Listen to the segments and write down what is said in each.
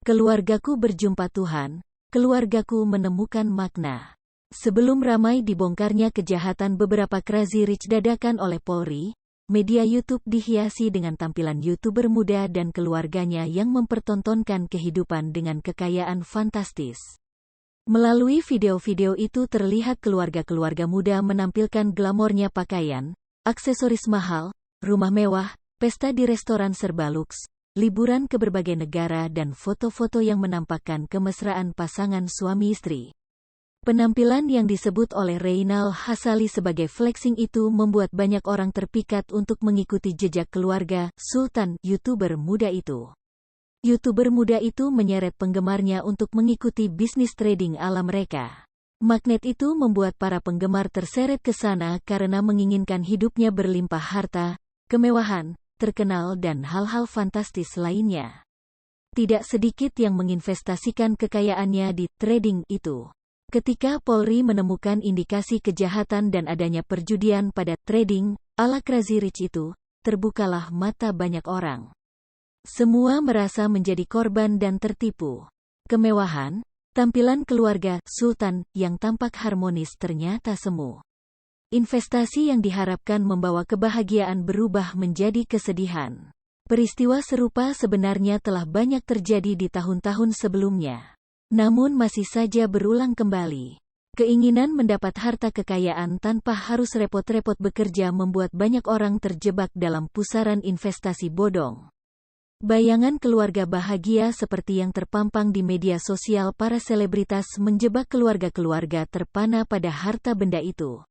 Keluargaku berjumpa Tuhan, keluargaku menemukan makna. Sebelum ramai dibongkarnya kejahatan beberapa Crazy Rich dadakan oleh Polri, media YouTube dihiasi dengan tampilan YouTuber muda dan keluarganya yang mempertontonkan kehidupan dengan kekayaan fantastis. Melalui video-video itu terlihat keluarga-keluarga muda menampilkan glamornya pakaian, aksesoris mahal, rumah mewah, pesta di restoran serba luks, liburan ke berbagai negara dan foto-foto yang menampakkan kemesraan pasangan suami istri. Penampilan yang disebut oleh Reynal Hasali sebagai flexing itu membuat banyak orang terpikat untuk mengikuti jejak keluarga Sultan YouTuber muda itu. YouTuber muda itu menyeret penggemarnya untuk mengikuti bisnis trading ala mereka. Magnet itu membuat para penggemar terseret ke sana karena menginginkan hidupnya berlimpah harta, kemewahan, terkenal dan hal-hal fantastis lainnya. Tidak sedikit yang menginvestasikan kekayaannya di trading itu. Ketika Polri menemukan indikasi kejahatan dan adanya perjudian pada trading ala Crazy Rich itu, terbukalah mata banyak orang. Semua merasa menjadi korban dan tertipu. Kemewahan, tampilan keluarga Sultan yang tampak harmonis ternyata semu. Investasi yang diharapkan membawa kebahagiaan berubah menjadi kesedihan. Peristiwa serupa sebenarnya telah banyak terjadi di tahun-tahun sebelumnya. Namun masih saja berulang kembali. Keinginan mendapat harta kekayaan tanpa harus repot-repot bekerja membuat banyak orang terjebak dalam pusaran investasi bodong. Bayangan keluarga bahagia seperti yang terpampang di media sosial para selebritas menjebak keluarga-keluarga terpana pada harta benda itu.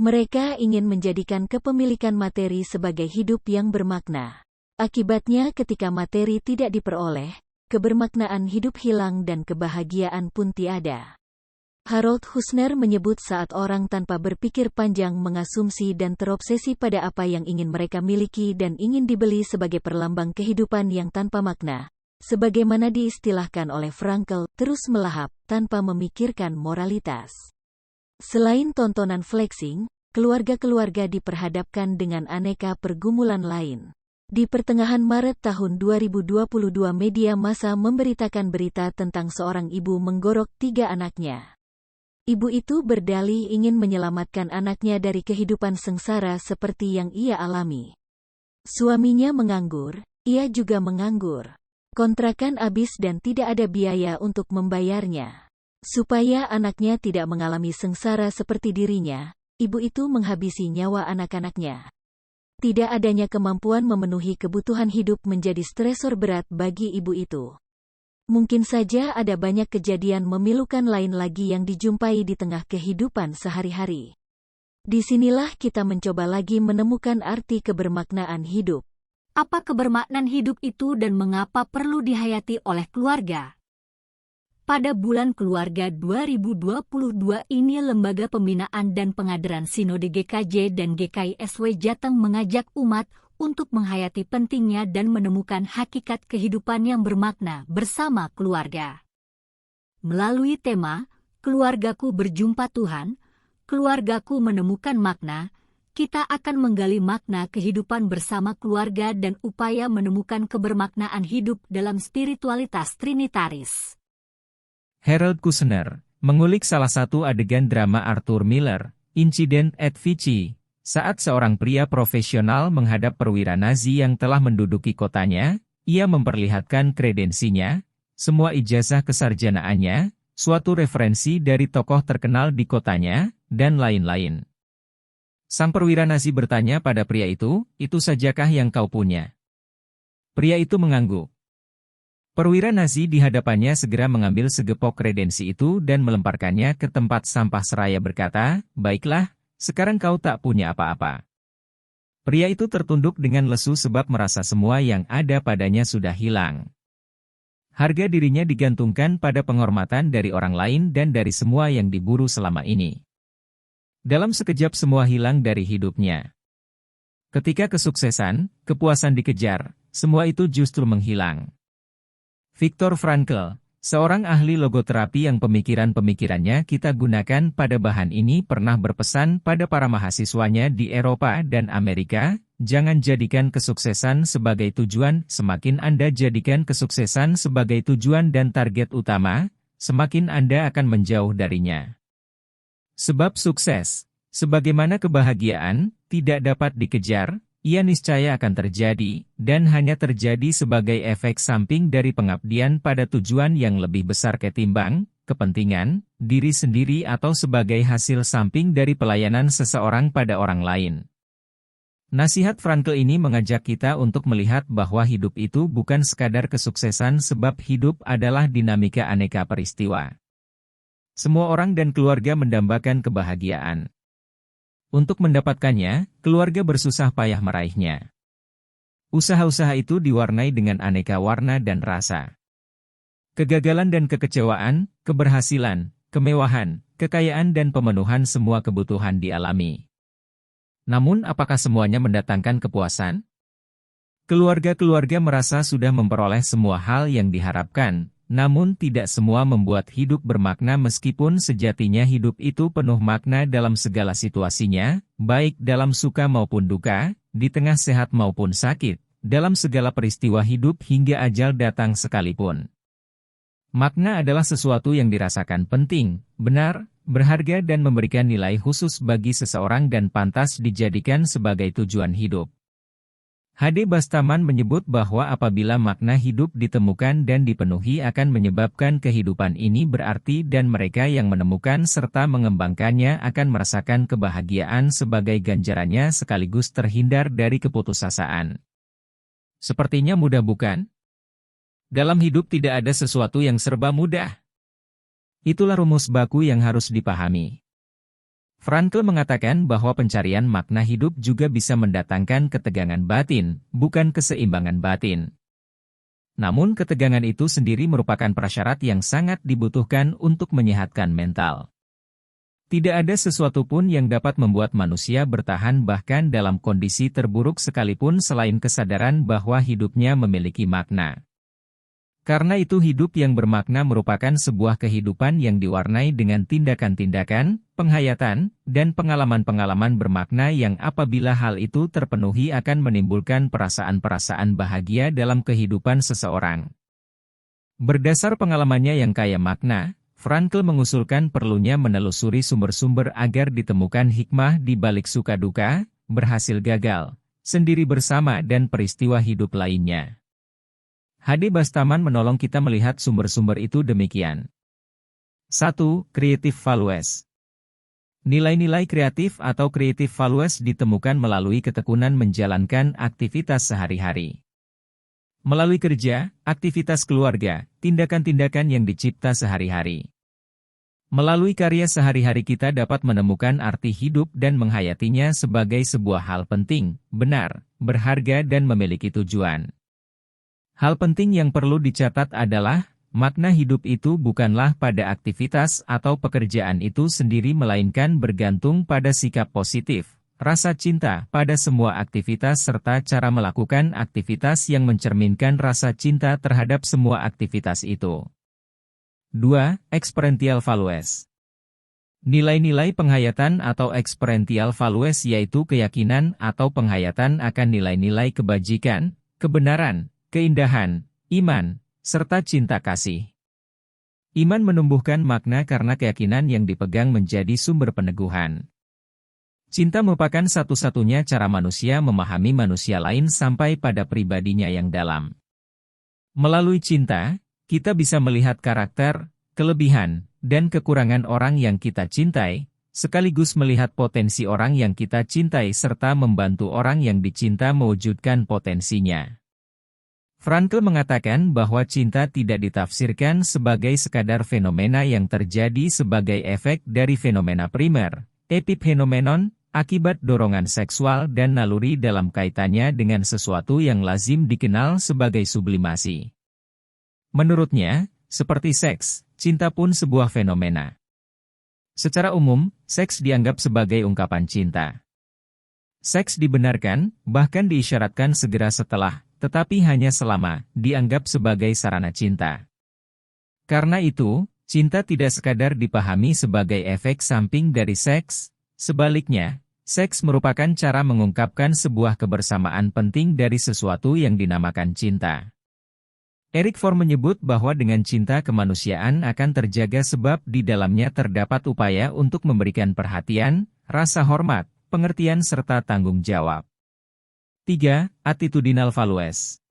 Mereka ingin menjadikan kepemilikan materi sebagai hidup yang bermakna. Akibatnya ketika materi tidak diperoleh, kebermaknaan hidup hilang dan kebahagiaan pun tiada. Harold Husner menyebut saat orang tanpa berpikir panjang mengasumsi dan terobsesi pada apa yang ingin mereka miliki dan ingin dibeli sebagai perlambang kehidupan yang tanpa makna, sebagaimana diistilahkan oleh Frankl, terus melahap tanpa memikirkan moralitas. Selain tontonan flexing, keluarga-keluarga diperhadapkan dengan aneka pergumulan lain. Di pertengahan Maret tahun 2022 media massa memberitakan berita tentang seorang ibu menggorok 3 anaknya. Ibu itu berdalih ingin menyelamatkan anaknya dari kehidupan sengsara seperti yang ia alami. Suaminya menganggur, ia juga menganggur. Kontrakan habis dan tidak ada biaya untuk membayarnya. Supaya anaknya tidak mengalami sengsara seperti dirinya, ibu itu menghabisi nyawa anak-anaknya. Tidak adanya kemampuan memenuhi kebutuhan hidup menjadi stresor berat bagi ibu itu. Mungkin saja ada banyak kejadian memilukan lain lagi yang dijumpai di tengah kehidupan sehari-hari. Disinilah kita mencoba lagi menemukan arti kebermaknaan hidup. Apa kebermaknaan hidup itu dan mengapa perlu dihayati oleh keluarga? Pada bulan Keluarga 2022 ini Lembaga Pembinaan dan Pengadaran Sinode GKJ dan GKISW Jateng mengajak umat untuk menghayati pentingnya dan menemukan hakikat kehidupan yang bermakna bersama keluarga. Melalui tema, Keluargaku Berjumpa Tuhan, Keluargaku Menemukan Makna, kita akan menggali makna kehidupan bersama keluarga dan upaya menemukan kebermaknaan hidup dalam spiritualitas trinitaris. Harold Kushner mengulik salah satu adegan drama Arthur Miller, Incident at Vichy, saat seorang pria profesional menghadap perwira Nazi yang telah menduduki kotanya. Ia memperlihatkan kredensinya, semua ijazah kesarjanaannya, suatu referensi dari tokoh terkenal di kotanya, dan lain-lain. Sang perwira Nazi bertanya pada pria itu sajakah yang kau punya? Pria itu mengangguk. Perwira Nazi di hadapannya segera mengambil segepok kredensi itu dan melemparkannya ke tempat sampah seraya berkata, baiklah, sekarang kau tak punya apa-apa. Pria itu tertunduk dengan lesu sebab merasa semua yang ada padanya sudah hilang. Harga dirinya digantungkan pada penghormatan dari orang lain dan dari semua yang diburu selama ini. Dalam sekejap semua hilang dari hidupnya. Ketika kesuksesan, kepuasan dikejar, semua itu justru menghilang. Viktor Frankl, Seorang ahli logoterapi yang pemikirannya kita gunakan pada bahan ini pernah berpesan pada para mahasiswanya di Eropa dan Amerika, jangan jadikan kesuksesan sebagai tujuan, semakin Anda jadikan kesuksesan sebagai tujuan dan target utama, semakin Anda akan menjauh darinya. Sebab sukses, sebagaimana kebahagiaan, tidak dapat dikejar, ia niscaya akan terjadi, dan hanya terjadi sebagai efek samping dari pengabdian pada tujuan yang lebih besar ketimbang kepentingan diri sendiri atau sebagai hasil samping dari pelayanan seseorang pada orang lain. Nasihat Frankl ini mengajak kita untuk melihat bahwa hidup itu bukan sekadar kesuksesan sebab hidup adalah dinamika aneka peristiwa. Semua orang dan keluarga mendambakan kebahagiaan. Untuk mendapatkannya, keluarga bersusah payah meraihnya. Usaha-usaha itu diwarnai dengan aneka warna dan rasa. Kegagalan dan kekecewaan, keberhasilan, kemewahan, kekayaan dan pemenuhan semua kebutuhan dialami. Namun apakah semuanya mendatangkan kepuasan? Keluarga-keluarga merasa sudah memperoleh semua hal yang diharapkan, namun tidak semua membuat hidup bermakna meskipun sejatinya hidup itu penuh makna dalam segala situasinya, baik dalam suka maupun duka, di tengah sehat maupun sakit, dalam segala peristiwa hidup hingga ajal datang sekalipun. Makna adalah sesuatu yang dirasakan penting, benar, berharga dan memberikan nilai khusus bagi seseorang dan pantas dijadikan sebagai tujuan hidup. H.D. Bastaman menyebut bahwa apabila makna hidup ditemukan dan dipenuhi akan menyebabkan kehidupan ini berarti dan mereka yang menemukan serta mengembangkannya akan merasakan kebahagiaan sebagai ganjarannya sekaligus terhindar dari keputusasaan. Sepertinya mudah bukan? Dalam hidup tidak ada sesuatu yang serba mudah. Itulah rumus baku yang harus dipahami. Frankl mengatakan bahwa pencarian makna hidup juga bisa mendatangkan ketegangan batin, bukan keseimbangan batin. Namun ketegangan itu sendiri merupakan prasyarat yang sangat dibutuhkan untuk menyehatkan mental. Tidak ada sesuatu pun yang dapat membuat manusia bertahan bahkan dalam kondisi terburuk sekalipun selain kesadaran bahwa hidupnya memiliki makna. Karena itu hidup yang bermakna merupakan sebuah kehidupan yang diwarnai dengan tindakan-tindakan, penghayatan, dan pengalaman-pengalaman bermakna yang apabila hal itu terpenuhi akan menimbulkan perasaan-perasaan bahagia dalam kehidupan seseorang. Berdasar pengalamannya yang kaya makna, Frankl mengusulkan perlunya menelusuri sumber-sumber agar ditemukan hikmah di balik suka duka, berhasil gagal, sendiri bersama dan peristiwa hidup lainnya. H.D. Bastaman menolong kita melihat sumber-sumber itu demikian. 1. Creative Values. Nilai-nilai kreatif atau creative values ditemukan melalui ketekunan menjalankan aktivitas sehari-hari. Melalui kerja, aktivitas keluarga, tindakan-tindakan yang dicipta sehari-hari. Melalui karya sehari-hari kita dapat menemukan arti hidup dan menghayatinya sebagai sebuah hal penting, benar, berharga dan memiliki tujuan. Hal penting yang perlu dicatat adalah, makna hidup itu bukanlah pada aktivitas atau pekerjaan itu sendiri melainkan bergantung pada sikap positif, rasa cinta pada semua aktivitas serta cara melakukan aktivitas yang mencerminkan rasa cinta terhadap semua aktivitas itu. 2. Experiential Values. Nilai-nilai penghayatan atau experiential values yaitu keyakinan atau penghayatan akan nilai-nilai kebajikan, kebenaran, keindahan, iman, serta cinta kasih. Iman menumbuhkan makna karena keyakinan yang dipegang menjadi sumber peneguhan. Cinta merupakan satu-satunya cara manusia memahami manusia lain sampai pada pribadinya yang dalam. Melalui cinta, kita bisa melihat karakter, kelebihan, dan kekurangan orang yang kita cintai, sekaligus melihat potensi orang yang kita cintai serta membantu orang yang dicinta mewujudkan potensinya. Frankl mengatakan bahwa cinta tidak ditafsirkan sebagai sekadar fenomena yang terjadi sebagai efek dari fenomena primer, epifenomenon, akibat dorongan seksual dan naluri dalam kaitannya dengan sesuatu yang lazim dikenal sebagai sublimasi. Menurutnya, seperti seks, cinta pun sebuah fenomena. Secara umum, seks dianggap sebagai ungkapan cinta. Seks dibenarkan, bahkan diisyaratkan segera setelah, tetapi hanya selama dianggap sebagai sarana cinta. Karena itu, cinta tidak sekadar dipahami sebagai efek samping dari seks, sebaliknya, seks merupakan cara mengungkapkan sebuah kebersamaan penting dari sesuatu yang dinamakan cinta. Eric Fromm menyebut bahwa dengan cinta kemanusiaan akan terjaga sebab di dalamnya terdapat upaya untuk memberikan perhatian, rasa hormat, pengertian serta tanggung jawab. 3. Attitudinal values.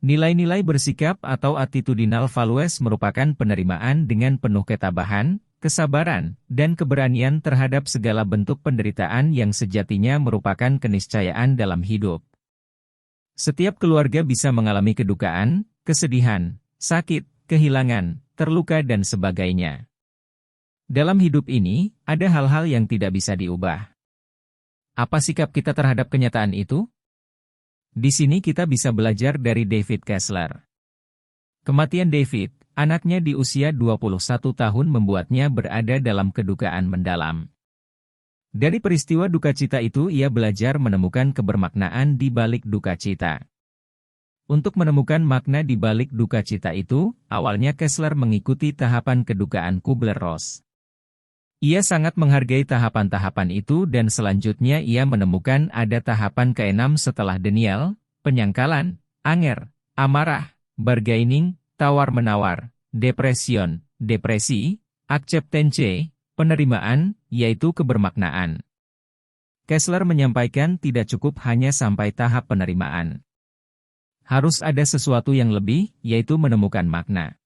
Nilai-nilai bersikap atau attitudinal values merupakan penerimaan dengan penuh ketabahan, kesabaran, dan keberanian terhadap segala bentuk penderitaan yang sejatinya merupakan keniscayaan dalam hidup. Setiap keluarga bisa mengalami kedukaan, kesedihan, sakit, kehilangan, terluka dan sebagainya. Dalam hidup ini, ada hal-hal yang tidak bisa diubah. Apa sikap kita terhadap kenyataan itu? Di sini kita bisa belajar dari David Kessler. Kematian David, anaknya di usia 21 tahun membuatnya berada dalam kedukaan mendalam. Dari peristiwa duka cita itu ia belajar menemukan kebermaknaan di balik duka cita. Untuk menemukan makna di balik duka cita itu, awalnya Kessler mengikuti tahapan kedukaan Kubler-Ross. Ia sangat menghargai tahapan-tahapan itu dan selanjutnya ia menemukan ada tahapan keenam setelah denial, penyangkalan, anger, amarah, bargaining, tawar-menawar, depresi, acceptance, penerimaan, yaitu kebermaknaan. Kessler menyampaikan tidak cukup hanya sampai tahap penerimaan. Harus ada sesuatu yang lebih, yaitu menemukan makna.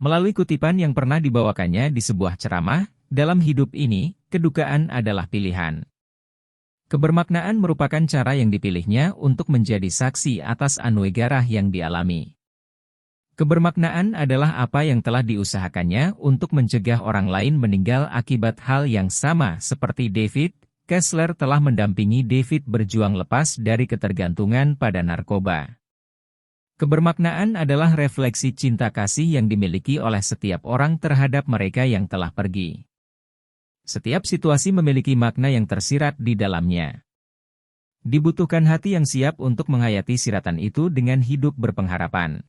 Melalui kutipan yang pernah dibawakannya di sebuah ceramah, dalam hidup ini, kedukaan adalah pilihan. Kebermaknaan merupakan cara yang dipilihnya untuk menjadi saksi atas anugerah yang dialami. Kebermaknaan adalah apa yang telah diusahakannya untuk mencegah orang lain meninggal akibat hal yang sama seperti David. Kessler telah mendampingi David berjuang lepas dari ketergantungan pada narkoba. Kebermaknaan adalah refleksi cinta kasih yang dimiliki oleh setiap orang terhadap mereka yang telah pergi. Setiap situasi memiliki makna yang tersirat di dalamnya. Dibutuhkan hati yang siap untuk menghayati siratan itu dengan hidup berpengharapan.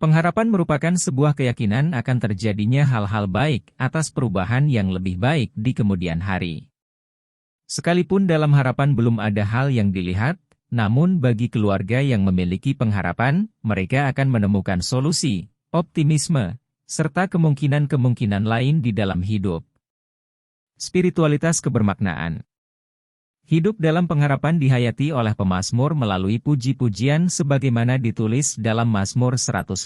Pengharapan merupakan sebuah keyakinan akan terjadinya hal-hal baik atas perubahan yang lebih baik di kemudian hari. Sekalipun dalam harapan belum ada hal yang dilihat, namun bagi keluarga yang memiliki pengharapan, mereka akan menemukan solusi, optimisme, serta kemungkinan-kemungkinan lain di dalam hidup. Spiritualitas kebermaknaan. Hidup dalam pengharapan dihayati oleh pemazmur melalui puji-pujian sebagaimana ditulis dalam Mazmur 105.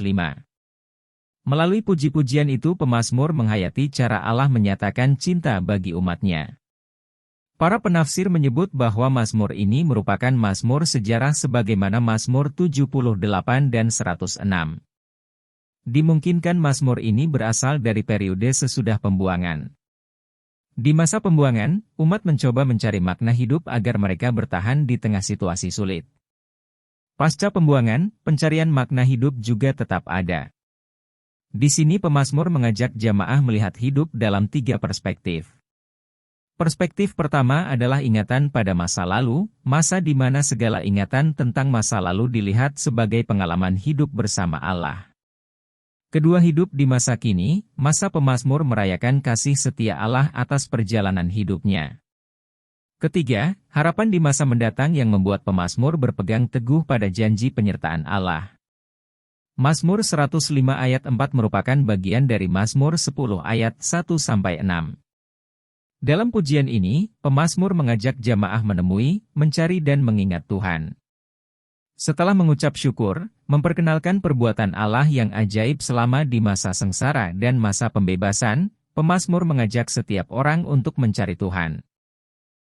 Melalui puji-pujian itu pemazmur menghayati cara Allah menyatakan cinta bagi umatnya. Para penafsir menyebut bahwa Mazmur ini merupakan Mazmur sejarah sebagaimana Mazmur 78 dan 106. Dimungkinkan Mazmur ini berasal dari periode sesudah pembuangan. Di masa pembuangan, umat mencoba mencari makna hidup agar mereka bertahan di tengah situasi sulit. Pasca pembuangan, pencarian makna hidup juga tetap ada. Di sini pemazmur mengajak jamaah melihat hidup dalam 3 perspektif. Perspektif pertama adalah ingatan pada masa lalu, masa di mana segala ingatan tentang masa lalu dilihat sebagai pengalaman hidup bersama Allah. Kedua, hidup di masa kini, masa pemazmur merayakan kasih setia Allah atas perjalanan hidupnya. Ketiga, harapan di masa mendatang yang membuat pemazmur berpegang teguh pada janji penyertaan Allah. Mazmur 105 ayat 4 merupakan bagian dari Mazmur 10 ayat 1-6. Dalam pujian ini, pemazmur mengajak jamaah menemui, mencari dan mengingat Tuhan. Setelah mengucap syukur, memperkenalkan perbuatan Allah yang ajaib selama di masa sengsara dan masa pembebasan, pemazmur mengajak setiap orang untuk mencari Tuhan.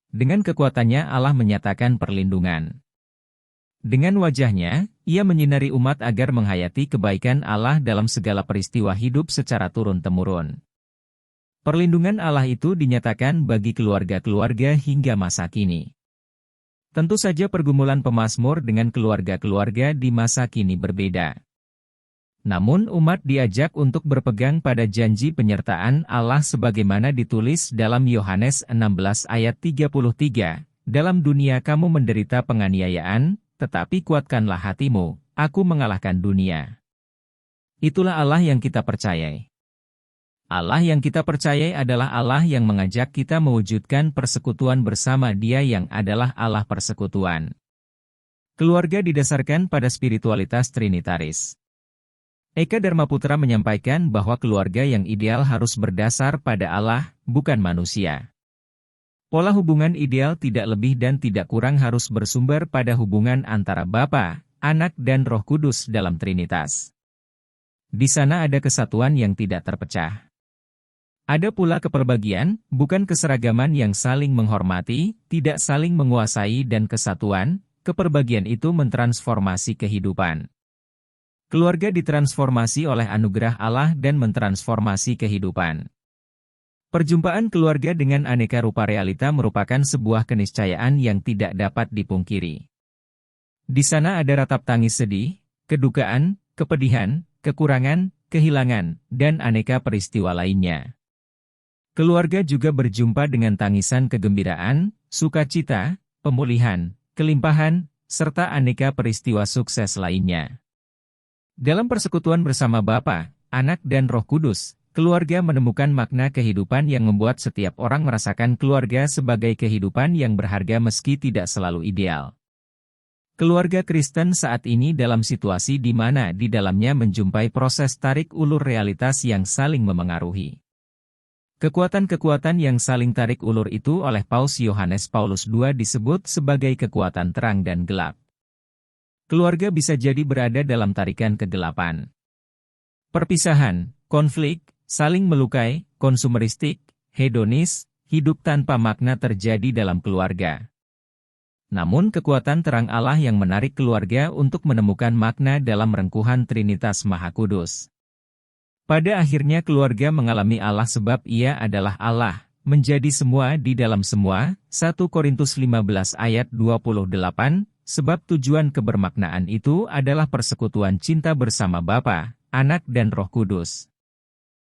Dengan kekuatannya Allah menyatakan perlindungan. Dengan wajahnya, ia menyinari umat agar menghayati kebaikan Allah dalam segala peristiwa hidup secara turun-temurun. Perlindungan Allah itu dinyatakan bagi keluarga-keluarga hingga masa kini. Tentu saja pergumulan pemazmur dengan keluarga-keluarga di masa kini berbeda. Namun umat diajak untuk berpegang pada janji penyertaan Allah sebagaimana ditulis dalam Yohanes 16 ayat 33, "Dalam dunia kamu menderita penganiayaan, tetapi kuatkanlah hatimu, aku mengalahkan dunia." Itulah Allah yang kita percayai. Allah yang kita percayai adalah Allah yang mengajak kita mewujudkan persekutuan bersama Dia yang adalah Allah persekutuan. Keluarga didasarkan pada spiritualitas trinitaris. Eka Dharmaputra menyampaikan bahwa keluarga yang ideal harus berdasar pada Allah, bukan manusia. Pola hubungan ideal tidak lebih dan tidak kurang harus bersumber pada hubungan antara Bapa, Anak dan Roh Kudus dalam Trinitas. Di sana ada kesatuan yang tidak terpecah. Ada pula keperbagian, bukan keseragaman yang saling menghormati, tidak saling menguasai dan kesatuan, keperbagian itu mentransformasi kehidupan. Keluarga ditransformasi oleh anugerah Allah dan mentransformasi kehidupan. Perjumpaan keluarga dengan aneka rupa realita merupakan sebuah keniscayaan yang tidak dapat dipungkiri. Di sana ada ratap tangis sedih, kedukaan, kepedihan, kekurangan, kehilangan, dan aneka peristiwa lainnya. Keluarga juga berjumpa dengan tangisan kegembiraan, sukacita, pemulihan, kelimpahan, serta aneka peristiwa sukses lainnya. Dalam persekutuan bersama Bapa, Anak dan Roh Kudus, keluarga menemukan makna kehidupan yang membuat setiap orang merasakan keluarga sebagai kehidupan yang berharga meski tidak selalu ideal. Keluarga Kristen saat ini dalam situasi di mana di dalamnya menjumpai proses tarik ulur realitas yang saling memengaruhi. Kekuatan-kekuatan yang saling tarik ulur itu oleh Paus Yohanes Paulus II disebut sebagai kekuatan terang dan gelap. Keluarga bisa jadi berada dalam tarikan kegelapan. Perpisahan, konflik, saling melukai, konsumeristik, hedonis, hidup tanpa makna terjadi dalam keluarga. Namun kekuatan terang Allah yang menarik keluarga untuk menemukan makna dalam rengkuhan Trinitas Maha Kudus. Pada akhirnya keluarga mengalami Allah sebab Ia adalah Allah, menjadi semua di dalam semua, 1 Korintus 15 ayat 28, sebab tujuan kebermaknaan itu adalah persekutuan cinta bersama Bapa, Anak dan Roh Kudus.